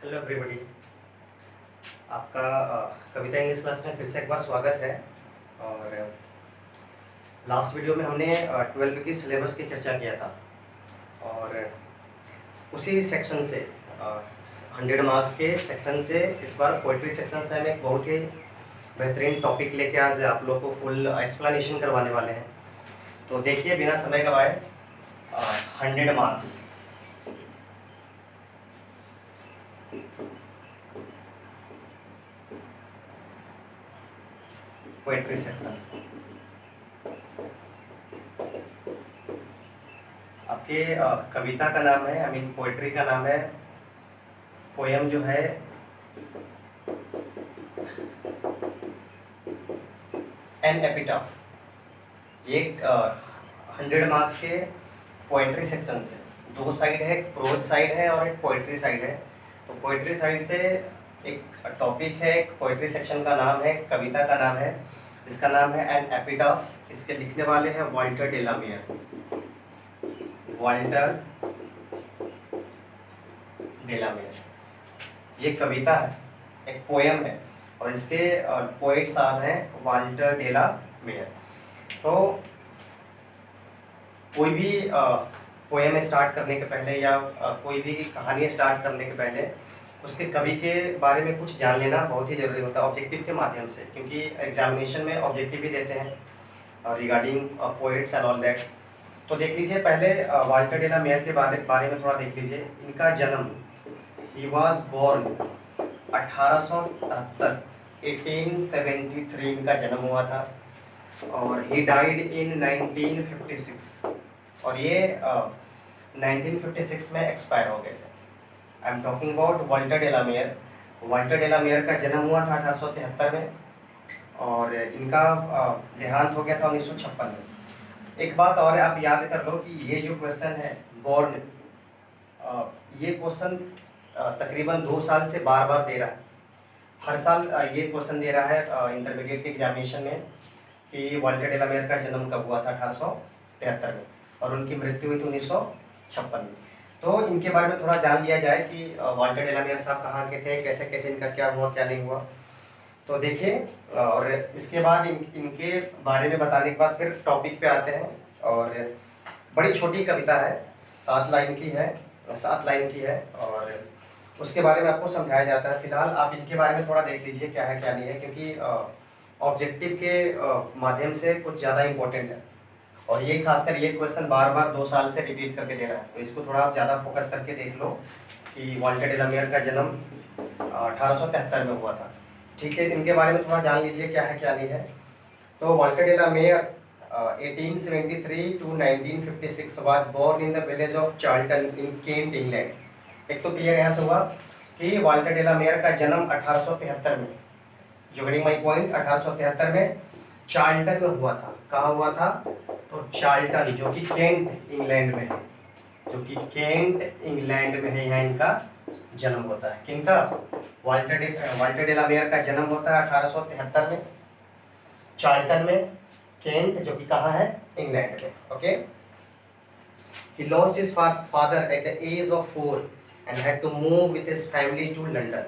Hello everybody. आपका कविता English class में फिर से एक बार स्वागत है। और लास्ट वीडियो में हमने 12वीं की सिलेबस की चर्चा किया था और उसी सेक्शन से 100 मार्क्स के सेक्शन से इस बार पोइट्री सेक्शन से हम एक बहुत ही बेहतरीन टॉपिक लेके आज आप लोग को फुल एक्सप्लेनेशन करवाने वाले हैं। तो देखिए बिना समय गवाए 100 मार्क्स। पोएट्री सेक्शन आपके कविता का नाम है, आई मीन पोएट्री का नाम है, पोयम जो है एन एपिटाफ। ये 100 मार्क्स के पोएट्री सेक्शन से दो साइड है, एक प्रोज साइड है और एक पोएट्री साइड है। तो पोएट्री साइड से एक टॉपिक है, एक पोएट्री सेक्शन का नाम है, कविता का नाम है, इसका नाम है एन एपिटाफ। इसके लिखने वाले हैं वाल्टर डेलामियर। वाल्टर डेलामियर ये कविता है, एक पोयम है और इसके पोएट साहब हैं वाल्टर डेलामियर। तो कोई भी पोयम स्टार्ट करने के पहले या कोई भी कहानी स्टार्ट करने के पहले उसके कवि के बारे में कुछ जान लेना बहुत ही ज़रूरी होता है ऑब्जेक्टिव के माध्यम से, क्योंकि एग्जामिनेशन में ऑब्जेक्टिव भी देते हैं regarding poets and all that. तो देख लीजिए पहले वाल्टर डेलामियर के बारे में थोड़ा देख लीजिए। इनका जन्म, ही वॉज बोर्न 1873, 1873 इनका जन्म हुआ था और ही डाइड इन 1956 और ये 1956 में एक्सपायर हो गए थे। I am talking about Walter de la Mare. Walter de la Mare का जन्म हुआ था 1873 में और इनका देहांत हो गया था 1956 में। एक बात और आप याद कर लो कि ये जो क्वेश्चन है बोर्न, ये क्वेश्चन तकरीबन 2 साल से बार बार दे रहा है। हर साल ये क्वेश्चन दे रहा है इंटरमीडिएट के एग्जामिनेशन में कि वाल्टर डेलामियर का जन्म कब हुआ था 1873 में और उनकी मृत्यु हुई थी 1956 में। तो इनके बारे में थोड़ा जान लिया जाए कि वाल्टर डेलामियर साहब कहाँ के थे, कैसे कैसे इनका क्या हुआ क्या नहीं हुआ। तो देखिए और इसके बाद इनके बारे में बताने के बाद फिर टॉपिक पे आते हैं। और बड़ी छोटी कविता है, 7 लाइन की है, 7 लाइन की है और उसके बारे में आपको समझाया जाता है। फिलहाल आप इनके बारे में थोड़ा देख लीजिए क्या है क्या नहीं है, क्योंकि ऑब्जेक्टिव के माध्यम से कुछ ज़्यादा इम्पोर्टेंट है और ये खासकर ये क्वेश्चन बार बार 2 साल से रिपीट करके दे रहा है। तो इसको थोड़ा आप ज़्यादा फोकस करके देख लो कि वाल्टर डेलामियर का जन्म 1873 में हुआ था। ठीक है, इनके बारे में थोड़ा जान लीजिए क्या है क्या नहीं है। तो Walter de la Mare 1873 to 1956 was born in the village of Charlton in Kent, England. एक तो क्लियर यहाँ से हुआ कि वाल्टर डेलामियर का जन्म 1873 में, जो गेटिंग माई पॉइंट, 1873 में चार्ल्टन में हुआ था। कहाँ हुआ था? तो चार्ल्टन, जो कि केंट इंग्लैंड में है, जो कि केंट इंग्लैंड में है, यहाँ इनका जन्म होता है। किनका? वाल्टर डेलामियर का जन्म होता है 1873 में चार्ल्टन में, केंट जो कि कहाँ है? इंग्लैंड में। Okay. He lost his father at the age of 4 and had to move with his family to London.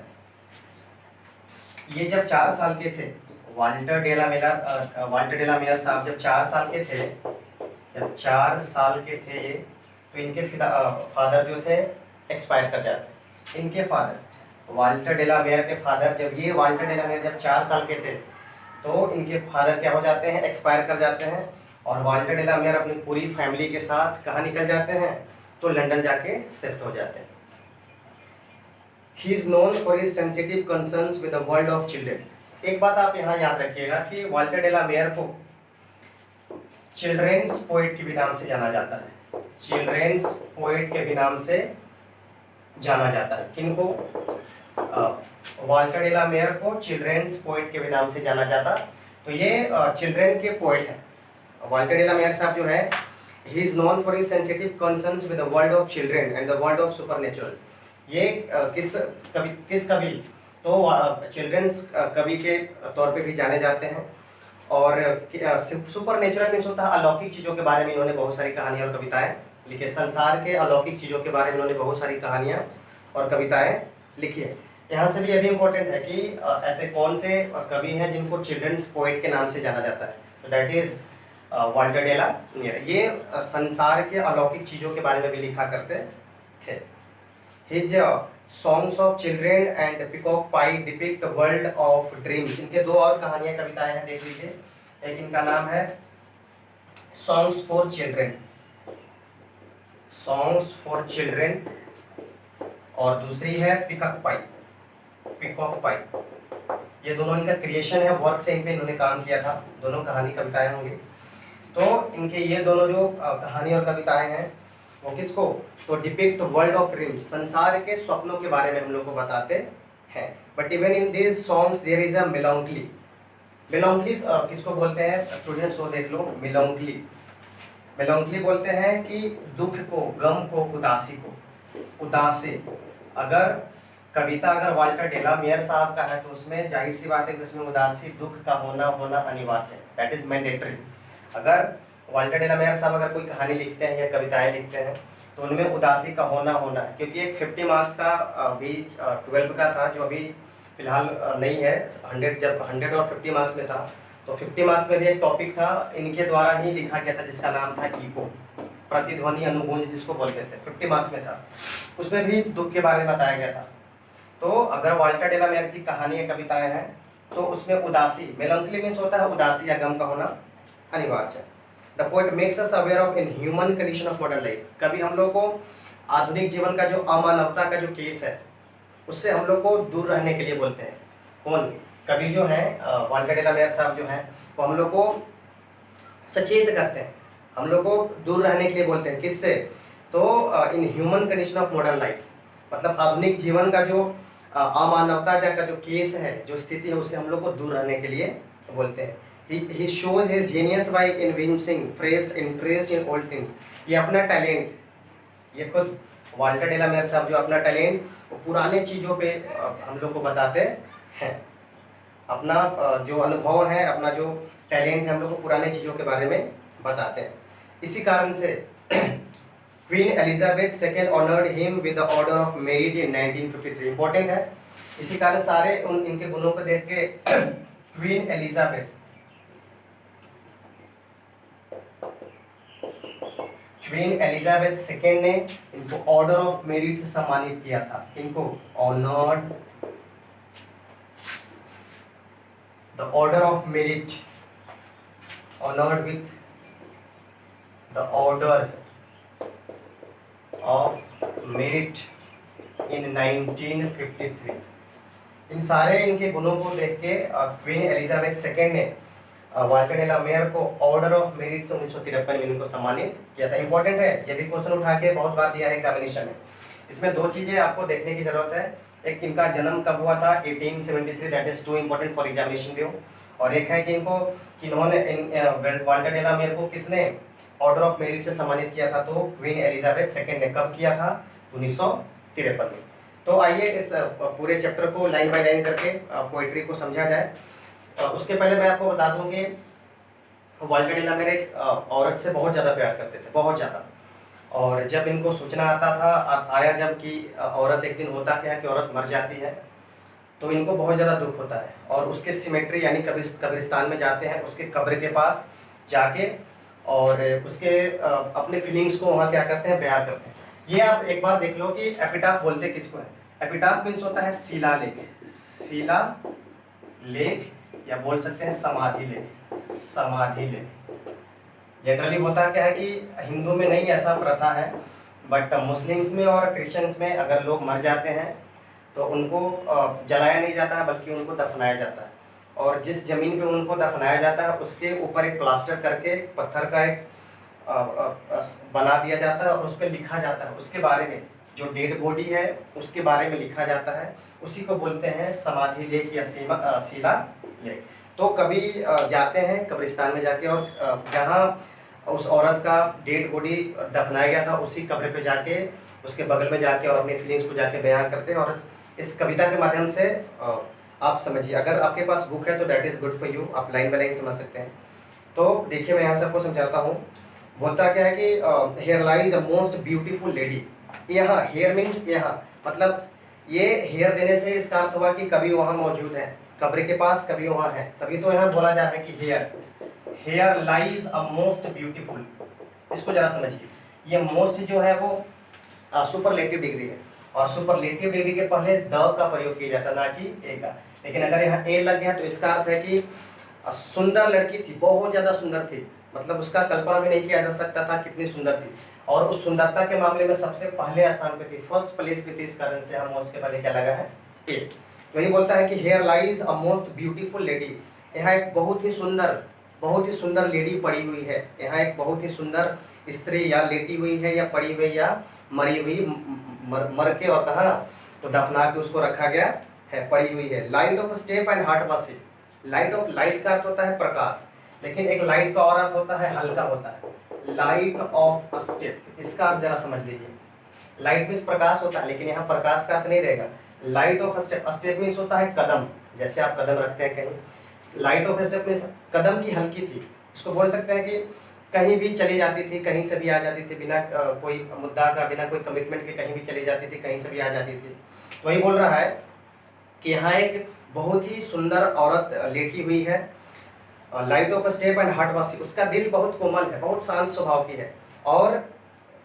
ये जब 4 साल के थे, वाल्टर डेलामियर साहब जब 4 साल के थे, जब 4 साल के थे ये, तो इनके फादर जो थे एक्सपायर कर जाते। इनके फादर, वाल्टर डेलामियर के फादर, जब ये वाल्टर डेलामियर जब 4 साल के थे तो इनके फादर क्या हो जाते हैं? एक्सपायर कर जाते हैं और वाल्टर डेलामियर अपनी पूरी फैमिली के साथ कहाँ निकल जाते हैं? तो लंदन जाके शिफ्ट हो जाते हैं। ही is known for his sensitive concerns with the world of children. एक बात आप यहाँ याद रखिएगा कि वाल्टर डेलामियर को चिल्ड्रेंस पोएट के भी नाम से जाना जाता है। चिल्ड्रेंस पोएट के भी नाम से जाना जाता है। किनको? वाल्टर डेलामियर को चिल्ड्रेंस पोएट के भी नाम से जाना जाता। तो ये चिल्ड्रेन के पोएट हैं। वाल्टर डेलामियर साहब जो है, he is known for his sensitive concerns with the world of children and the world of supernaturals. ये किस कवि? तो चिल्ड्रंस कवि के तौर पे भी जाने जाते हैं और सुपरनेचुरल मीन्स होता है अलौकिक चीज़ों के बारे में इन्होंने बहुत सारी कहानियाँ और कविताएं लिखे। संसार के अलौकिक चीज़ों के बारे में इन्होंने बहुत सारी कहानियाँ और कविताएं लिखिए, यहाँ से भी ये भी इम्पोर्टेंट है कि ऐसे कौन से कवि हैं जिनको चिल्ड्रंस पोएट के नाम से जाना जाता है। तो that is Walter de la Mare. ये संसार के अलौकिक चीज़ों के बारे में भी लिखा करते थे। His songs of children and peacock pi depict world of dreams. इनके दो और कहानियाँ कविताएं हैं, देख लीजिए। एक इनका नाम है songs for children, songs for children, और दूसरी है पिकॉक पाई, पिकॉक पाई। ये दोनों इनका क्रिएशन है, वर्क से इन पे इन्होंने काम किया था। दोनों कहानी कविताएं होंगी। तो इनके ये दोनों जो कहानी और कविताएं हैं वो किसको, तो डिपिक्ट वर्ल्ड ऑफ ड्रीम्स, संसार के स्वप्नों के बारे में हम लोग को बताते हैं। But even in this songs there is a melancholy. Melancholy किसको बोलते हैं स्टूडेंट्स, वो देख लो। मेलॉन्कली, मेलॉन्कली बोलते हैं कि दुख को, गम को, उदासी को, उदासी। अगर कविता अगर वाल्टर डेला मियर साहब का है तो उसमें जाहिर सी बात है कि उसमें उदासी, दुख का होना अनिवार्य है, दैट इज मैंडेटरी। अगर वाल्टर डेला मियर साहब अगर कोई कहानी लिखते हैं या कविताएं लिखते हैं तो उनमें उदासी का होना है, क्योंकि एक 50 मार्क्स का भी 12 का था जो अभी फिलहाल नहीं है। 100 जब 100 और 50 मार्क्स में था तो 50 मार्क्स में भी एक टॉपिक था इनके द्वारा ही लिखा गया था जिसका नाम था इको, प्रतिध्वनि अनुगूंज जिसको बोलते थे, 50 मार्क्स में था। उसमें भी दुख के बारे में बताया गया था। तो अगर वाल्टर डेला मियर की कहानी या कविताएं हैं तो उसमें उदासी, मेलंकली मीन्स होता है उदासी या गम का होना अनिवार्य है। The poet makes us aware of in human condition of modern life. कभी हम लोग को आधुनिक जीवन का जो अमानवता का जो केस है उससे हम लोग को दूर रहने के लिए बोलते हैं। कौन, कवि जो है वाल्टर डेला मियर साहब जो हैं वो हम लोग को सचेत करते हैं, हम लोग को दूर रहने के लिए बोलते हैं। किससे, तो in human condition of modern life, मतलब आधुनिक जीवन का जो अमानवता का जो केस है, जो स्थिति है, उससे हम लोग को दूर रहने के लिए बोलते हैं। He shows his genius by evincing fresh interest in old things। ये अपना टैलेंट, ये खुद वाल्टर डेला मियर साहब जो अपना टैलेंट वो पुराने चीज़ों पे हम लोग को बताते हैं। अपना जो अनुभव है, अपना जो टैलेंट है, हम लोग को पुराने चीज़ों के बारे में बताते हैं। इसी कारण से queen Elizabeth II honoured him with the order of merit in 1953। Important है। इसी कारण सारे इनके गुणों को देख के क्वीन एलिजाबेथ II ने इनको ऑर्डर ऑफ मेरिट से सम्मानित किया था। इनको honoured the order of merit, honoured with the order of merit in 1953। इन सारे इनके गुणों को देख के क्वीन एलिजाबेथ II ने वाल्टर डेला मियर को ऑर्डर ऑफ मेरिट से 1953 में इनको सम्मानित किया था। इंपॉर्टेंट है, ये भी क्वेश्चन उठा के बहुत बार दिया है एग्जामिनेशन में। इसमें दो चीजें आपको देखने की जरूरत है, एक इनका जन्म कब हुआ था 1873, that is too important for examination view, और एक है कि इनको किन्होंने वाल्टर डेला मियर को किसने ऑर्डर ऑफ मेरिट से सम्मानित किया था, तो क्वीन एलिजाबेथ II ने कब किया था 1953 में। तो आइए इस पूरे चैप्टर को लाइन बाय लाइन करके पोइट्री को समझा जाए। उसके पहले मैं आपको बता दूं कि वाल्टर डेला मियर एक औरत से बहुत ज़्यादा प्यार करते थे, बहुत ज़्यादा। और जब इनको सूचना आता था आया जब कि औरत एक दिन होता क्या है कि औरत मर जाती है तो इनको बहुत ज़्यादा दुख होता है और उसके सिमेट्री यानी कब्रिस्तान में जाते हैं, उसके कब्र के पास जाके और उसके अपने फीलिंग्स को वहाँ क्या करते हैं, बयान करते हैं। ये आप एक बार देख लो कि एपिटाफ बोलते किसको है। एपिटाफ मीन्स होता है शिलालेख, शिला लेख या बोल सकते हैं समाधि लेख, समाधि लेख। जनरली होता क्या है कि हिंदू में नहीं ऐसा प्रथा है, बट मुस्लिम्स में और क्रिश्चियंस में अगर लोग मर जाते हैं तो उनको जलाया नहीं जाता है बल्कि उनको दफनाया जाता है, और जिस जमीन पे उनको दफनाया जाता है उसके ऊपर एक प्लास्टर करके पत्थर का एक बना दिया जाता है और उस पर लिखा जाता है उसके बारे में, जो डेड बॉडी है उसके बारे में लिखा जाता है, उसी को बोलते हैं समाधि लेख या शिला लेख। तो कभी जाते हैं कब्रिस्तान में जाके और जहाँ उस औरत का डेड बॉडी दफनाया गया था उसी कब्र पे जाके उसके बगल में जाके और अपनी फीलिंग्स को जाके बयान करते हैं। और इस कविता के माध्यम से आप समझिए, अगर आपके पास बुक है तो that is good for you, आप लाइन बाय लाइन समझ सकते हैं। तो देखिए मैं यहाँ से आपको समझाता हूँ। बोलता क्या है कि here lies a most beautiful lady. यहाँ हेयर मीन्स यहाँ मतलब ये हेयर देने से इसका अर्थ हुआ कि कभी वहाँ मौजूद है, कब्र के पास कभी वहाँ है, तभी तो यहाँ बोला जा रहा है कि here lies a most beautiful. इसको जरा समझिए, ये मोस्ट जो है वो सुपरलेटिव डिग्री है, और सुपरलेटिव डिग्री के पहले द का प्रयोग किया जाता ना कि ए का। लेकिन अगर यहाँ ए लग गया तो इसका अर्थ है कि सुंदर लड़की थी, बहुत ज़्यादा सुंदर थी, मतलब उसका कल्पना भी नहीं किया जा सकता था कितनी सुंदर थी, और उस सुंदरता के मामले में सबसे पहले स्थान पे थी, फर्स्ट प्लेस पे थी। इस कारण से हम उसके पहले क्या लगा है, ए। वही बोलता है कि here lies a most beautiful lady, यहाँ एक बहुत ही सुंदर लेडी पड़ी हुई है, यहाँ एक बहुत ही सुंदर स्त्री या लेटी हुई है या पड़ी हुई या मरी हुई, मर के और कहा तो दफना के उसको रखा गया है, पड़ी हुई है। Light of step and heart washing, light का अर्थ होता है प्रकाश, लेकिन एक लाइट का और अर्थ होता है हल्का होता है, लाइट ऑफ स्टेप, इसका अर्थ जरा समझ लीजिए। लाइट मीन्स प्रकाश होता है, लेकिन यहाँ प्रकाश का अर्थ नहीं रहेगा। Light of step, step means होता है कदम, जैसे आप कदम रखते हैं कहीं। लाइट ऑफ स्टेप मीन्स कदम की हल्की थी, इसको बोल सकते हैं कि कहीं भी चली जाती थी, कहीं से भी आ जाती थी, बिना कोई मुद्दा का, बिना कोई कमिटमेंट के कहीं भी चली जाती थी, कहीं से भी आ जाती थी। वही बोल रहा है कि यहाँ एक बहुत ही सुंदर औरत लेटी हुई है, light of step and heart washing, उसका दिल बहुत कोमल है, बहुत शांत स्वभाव की है, और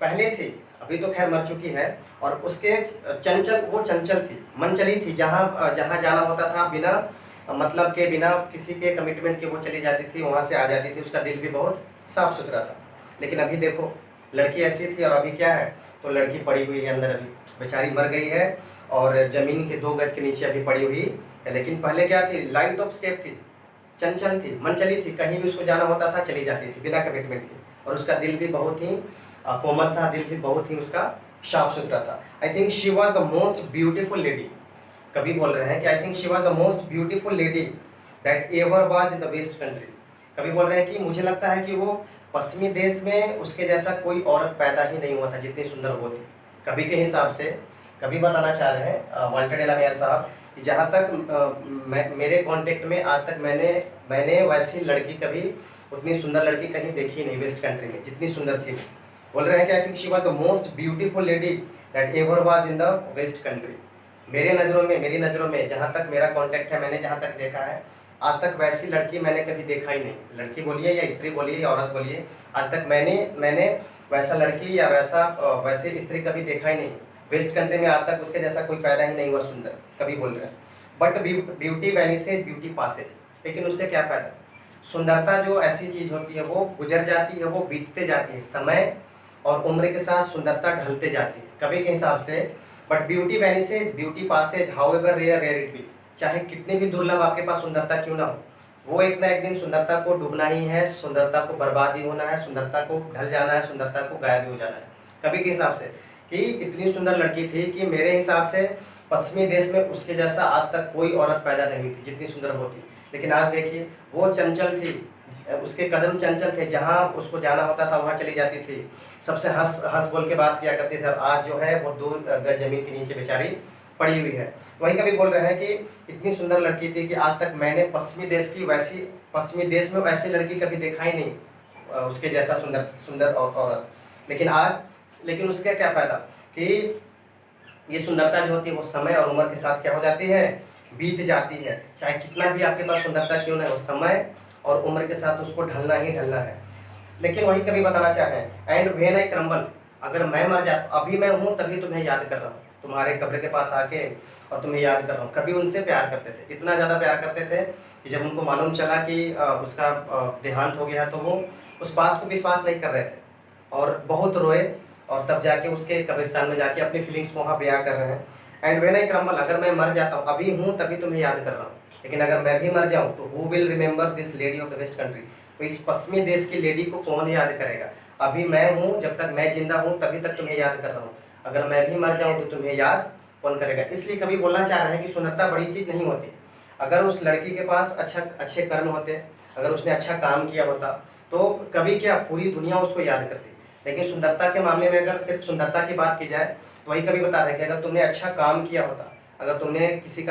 पहले थी, अभी तो खैर मर चुकी है, और उसके वो चंचल थी, मनचली थी, जहाँ जाना होता था बिना मतलब के, बिना किसी के कमिटमेंट के वो चली जाती थी, वहाँ से आ जाती थी, उसका दिल भी बहुत साफ सुथरा था। लेकिन अभी देखो लड़की ऐसी थी, और अभी क्या है, तो लड़की पड़ी हुई है अंदर, अभी बेचारी मर गई है, और ज़मीन के 2 गज के नीचे अभी पड़ी हुई है। लेकिन पहले क्या थी, लाइट ऑफ स्टेप थी, चंचल थी, मनचली थी, कहीं भी उसको जाना होता था चली जाती थी बिना कमिटमेंट के, और उसका दिल भी बहुत ही कोमल था, दिल भी बहुत ही उसका साफ सुथरा था। I think she was the most beautiful lady, कभी बोल रहे हैं कि I think she was the most beautiful lady that ever was in the west country. कभी बोल रहे हैं कि मुझे लगता है कि वो पश्चिमी देश में उसके जैसा कोई औरत पैदा ही नहीं हुआ था जितनी सुंदर वो थी। कभी के हिसाब से कभी बताना चाह रहे हैं वाल्टर डेलामेयर साहब कि जहाँ तक मेरे कांटेक्ट में आज तक मैंने वैसी लड़की कभी, उतनी सुंदर लड़की कहीं देखी नहीं वेस्ट कंट्री में जितनी सुंदर थी। बोल रहे हैं कि I think she was the most beautiful lady that ever was in the west country. मेरी नज़रों में जहाँ तक मेरा कांटेक्ट है, मैंने जहाँ तक देखा है, आज तक वैसी लड़की मैंने कभी देखा ही नहीं। लड़की बोलिए या स्त्री बोलिए या औरत बोलिए, आज तक मैंने वैसा लड़की या वैसे स्त्री कभी देखा ही नहीं। वेस्ट कंट्री में आज तक उसके जैसा कोई पैदा ही नहीं हुआ सुंदर, कभी बोल रहे हैं। But beauty vanishes beauty Passage, लेकिन उससे क्या फ़ायदा। सुंदरता जो ऐसी चीज़ होती है वो गुजर जाती है, वो बीतते जाती है, समय और उम्र के साथ सुंदरता ढलते जाती है कभी के हिसाब से। But beauty vanishes beauty passes however rare it be, चाहे कितनी भी दुर्लभ आपके पास सुंदरता क्यों ना हो, वो एक ना एक दिन सुंदरता को डूबना ही है, सुंदरता को बर्बाद ही होना है, सुंदरता को ढल जाना है, सुंदरता को गायब हो जाना है। कभी के हिसाब से कि इतनी सुंदर लड़की थी कि मेरे हिसाब से पश्चिमी देश में उसके जैसा आज तक कोई औरत पैदा नहीं हुई थी जितनी सुंदर वो थी। लेकिन आज देखिए वो चंचल थी, उसके कदम चंचल थे, जहाँ उसको जाना होता था वहाँ चली जाती थी, सबसे हंस बोल के बात किया करती थी। आज जो है वो 2 गज जमीन के नीचे बेचारी पड़ी हुई है। वही कभी बोल रहे हैं कि इतनी सुंदर लड़की थी कि आज तक मैंने पश्चिमी देश में वैसी लड़की कभी देखा ही नहीं, उसके जैसा सुंदर औरत। लेकिन उसका क्या फ़ायदा कि ये सुंदरता जो होती है वो समय और उम्र के साथ क्या हो जाती है, बीत जाती है। चाहे कितना भी आपके पास सुंदरता क्यों ना हो, समय और उम्र के साथ उसको ढलना ही ढलना है। लेकिन वही कभी बताना चाहें, एंड व्हेन आई क्रम्बल, अगर मैं मर जाता, अभी मैं हूँ तभी तुम्हें याद कर रहा हूँ, तुम्हारे कब्र के पास आके और तुम्हें याद कर रहा हूँ। कभी उनसे प्यार करते थे, इतना ज़्यादा प्यार करते थे कि जब उनको मालूम चला कि उसका देहांत हो गया तो वो उस बात को विश्वास नहीं कर रहे थे और बहुत रोए, और तब जाके उसके कब्रिस्तान में जाके अपनी फीलिंग्स को वहाँ बयां कर रहे हैं। एंड व्हेन आई क्रम्बल, अगर मैं मर जाता हूँ, अभी हूँ तभी तुम्हें याद कर रहा हूँ, लेकिन अगर मैं भी मर जाऊँ तो who will remember this lady of the west country, तो इस पश्चिमी देश की लेडी को कौन याद करेगा। अभी मैं हूँ, जब तक मैं जिंदा हूँ तभी तक तुम्हें याद कर रहा हूँ, अगर मैं भी मर जाऊँ तो तुम्हें याद कौन करेगा। इसलिए कभी बोलना चाह रहे हैं कि सुंदरता बड़ी चीज़ नहीं होती। अगर उस लड़की के पास अच्छे कर्म होते, अगर उसने अच्छा काम किया होता तो कभी क्या पूरी दुनिया उसको याद करती। लेकिन सुंदरता के मामले में अगर सिर्फ सुंदरता की बात की जाए तो वही कभी बता रहे हैं कि अगर तुमने अच्छा काम किया होता, अगर तुमने किसी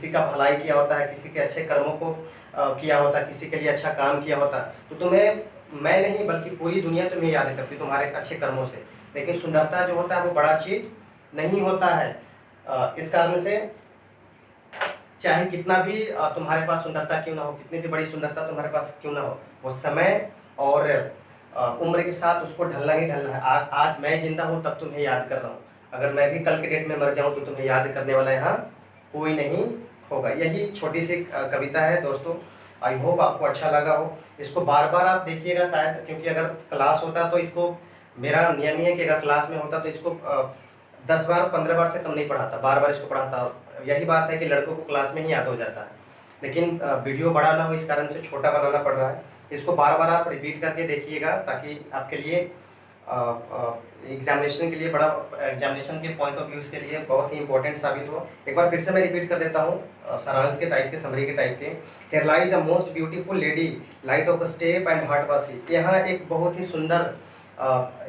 का भलाई किया होता है, किसी के अच्छे कर्मों को किया होता, किसी के लिए अच्छा काम किया होता, तो तुम्हें मैं नहीं बल्कि पूरी दुनिया तुम्हें याद करती तुम्हारे अच्छे कर्मों से। लेकिन सुंदरता जो होता है वो बड़ा चीज़ नहीं होता है। इस कारण से चाहे कितना भी तुम्हारे पास सुंदरता क्यों ना हो, कितनी भी बड़ी सुंदरता तुम्हारे पास क्यों ना हो, वो समय और उम्र के साथ उसको ढलना ही ढलना है। आज मैं जिंदा हूँ तब तुम्हें याद कर रहा हूँ, अगर मैं भी कल के डेट में मर जाऊँ तो तुम्हें याद करने वाला यहाँ कोई नहीं होगा। यही छोटी सी कविता है दोस्तों। आई होप आपको अच्छा लगा हो। इसको बार बार आप देखिएगा शायद, क्योंकि अगर क्लास होता तो इसको, मेरा नियम ही है कि अगर क्लास में होता तो इसको 10 बार 15 बार से कम नहीं पढ़ाता, बार बार इसको पढ़ाता। यही बात है कि लड़कों को क्लास में ही याद हो जाता है, लेकिन वीडियो बड़ा ना हो इस कारण से छोटा बनाना पड़ रहा है। इसको बार बार आप रिपीट करके देखिएगा ताकि आपके लिए एग्जामिनेशन के लिए बड़ा, एग्जामिनेशन के पॉइंट ऑफ व्यूज़ के लिए बहुत ही इंपॉर्टेंट साबित हो। एक बार फिर से मैं रिपीट कर देता हूँ सारांश के टाइप के, समरी के टाइप के। Here lies a most beautiful lady, light of step and heart वासी। यहाँ एक बहुत ही सुंदर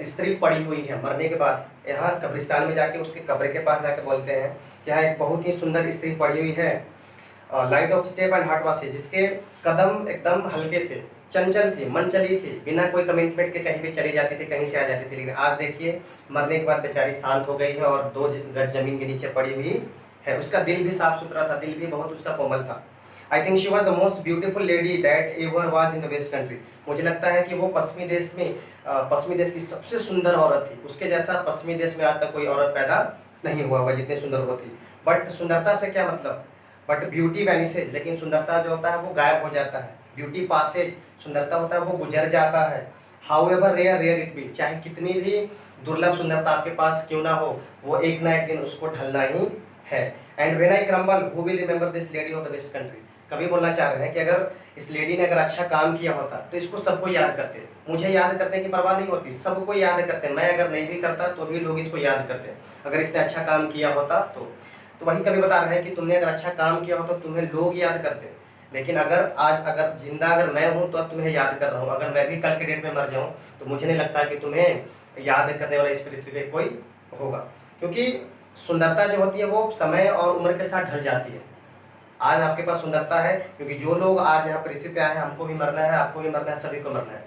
स्त्री पड़ी हुई है मरने के बाद। यहाँ कब्रिस्तान में जाके उसके कब्र के पास जाके बोलते हैं, यहाँ एक बहुत ही सुंदर स्त्री पड़ी हुई है, light of step and heart वासी, जिसके कदम एकदम हल्के थे, चंचल थी, मन चली थी, बिना कोई कमिटमेंट के कहीं भी चली जाती थी, कहीं से आ जाती थी। लेकिन आज देखिए मरने के बाद बेचारी शांत हो गई है और 2 गज जमीन के नीचे पड़ी हुई है। उसका दिल भी साफ सुथरा था, दिल भी बहुत उसका कोमल था। I think she was the most beautiful lady that ever was in the west country. मुझे लगता है कि वो पश्चिमी देश में, पश्चिमी देश की सबसे सुंदर औरत थी। उसके जैसा पश्चिमी देश में आज तक कोई औरत पैदा नहीं हुआ होगा जितनी सुंदर वो थी। बट सुंदरता से क्या मतलब, बट ब्यूटी वैनिसेज, लेकिन सुंदरता जो होता है वो गायब हो जाता है। ब्यूटी पासेज, सुंदरता होता है वो गुजर जाता है। However rare rare it be, चाहे कितनी भी दुर्लभ सुंदरता आपके पास क्यों ना हो, वो एक ना एक दिन उसको ढलना ही है। And when I crumble who will remember this lady of the west country. कभी बोलना चाह रहे हैं कि अगर इस लेडी ने अगर अच्छा काम किया होता तो इसको सबको याद करते, मुझे याद करने की परवाह नहीं होती, सबको याद करते। मैं अगर नहीं भी करता तो भी लोग इसको याद करते अगर इसने अच्छा काम किया होता तो वही कभी बता रहे हैं कि तुमने अगर अच्छा काम किया हो तो तुम्हें लोग याद करते। लेकिन अगर जिंदा अगर मैं हूँ तो अब तुम्हें याद कर रहा हूँ, अगर मैं भी कल के डेट में मर जाऊँ तो मुझे नहीं लगता कि तुम्हें याद करने वाला इस पृथ्वी पे कोई होगा। क्योंकि सुंदरता जो होती है वो समय और उम्र के साथ ढल जाती है। आज आपके पास सुंदरता है क्योंकि जो लोग आज यहाँ पृथ्वी पे आए हैं, हमको भी मरना है, आपको भी मरना है, सभी को मरना है।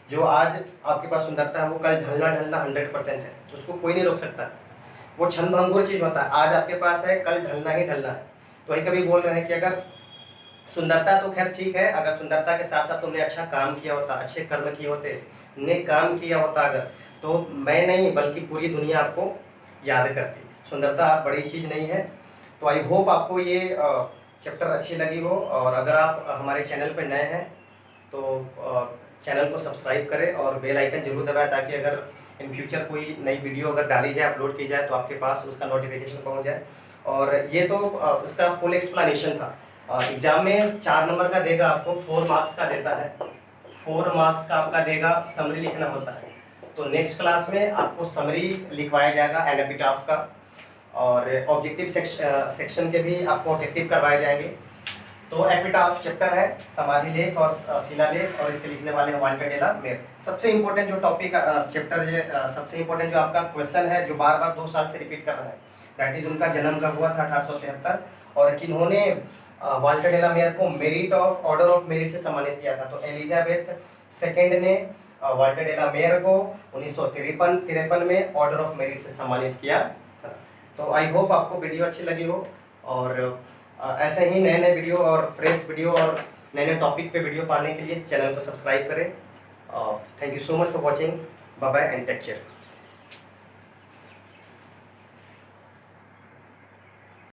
जो आज आपके पास सुंदरता है वो कल ढलना 100% है, उसको कोई नहीं रोक सकता। वो क्षणभंगुर चीज़ होता है, आज आपके पास है कल ढलना ही ढलना है। तो वही कभी बोल रहे हैं कि अगर सुंदरता तो खैर ठीक है, अगर सुंदरता के साथ साथ तुमने अच्छा काम किया होता, अच्छे कर्म किए होते, नेक काम किया होता अगर, तो मैं नहीं बल्कि पूरी दुनिया आपको याद करती। सुंदरता बड़ी चीज़ नहीं है। तो आई होप आपको ये चैप्टर अच्छी लगी हो, और अगर आप हमारे चैनल पर नए हैं तो चैनल को सब्सक्राइब करें और बेल आइकन जरूर दबाएं ताकि अगर इन फ्यूचर कोई नई वीडियो अगर डाली जाए, अपलोड की जाए तो आपके पास उसका नोटिफिकेशन पहुंच जाए। और ये तो इसका फुल एक्सप्लेनेशन था। एग्जाम में 4 नंबर का देगा आपको, 4 मार्क्स का देता है, 4 मार्क्स का आपका देगा, समरी लिखना होता है। तो नेक्स्ट क्लास में आपको समरी लिखवाया जाएगा एपिटाफ का, और ऑब्जेक्टिव सेक्शन के भी आपको ऑब्जेक्टिव करवाए जाएंगे। तो एपिटाफ चैप्टर है समाधि लेख और शिलालेख, और इसके लिखने वाले हैं वाल्टर डेला मेयर। सबसे इंपॉर्टेंट जो टॉपिक चैप्टर है, सबसे इंपॉर्टेंट जो आपका क्वेश्चन है जो बार बार 2 साल से रिपीट कर रहा है, दैट इज उनका जन्म कब हुआ था 1873, और किन्होंने वाल्टर डेला मेयर को merit of order of merit से सम्मानित किया था। तो एलिजाबेथ सेकेंड ने वाल्टर डेला मेयर को 1953 में ऑर्डर ऑफ मेरिट से सम्मानित किया था। तो आई होप आपको वीडियो अच्छी लगी हो, और ऐसे ही नए नए वीडियो और फ्रेश वीडियो और नए नए टॉपिक पे वीडियो पाने के लिए इस चैनल को सब्सक्राइब करें। Thank you so much for watching, bye bye and take care.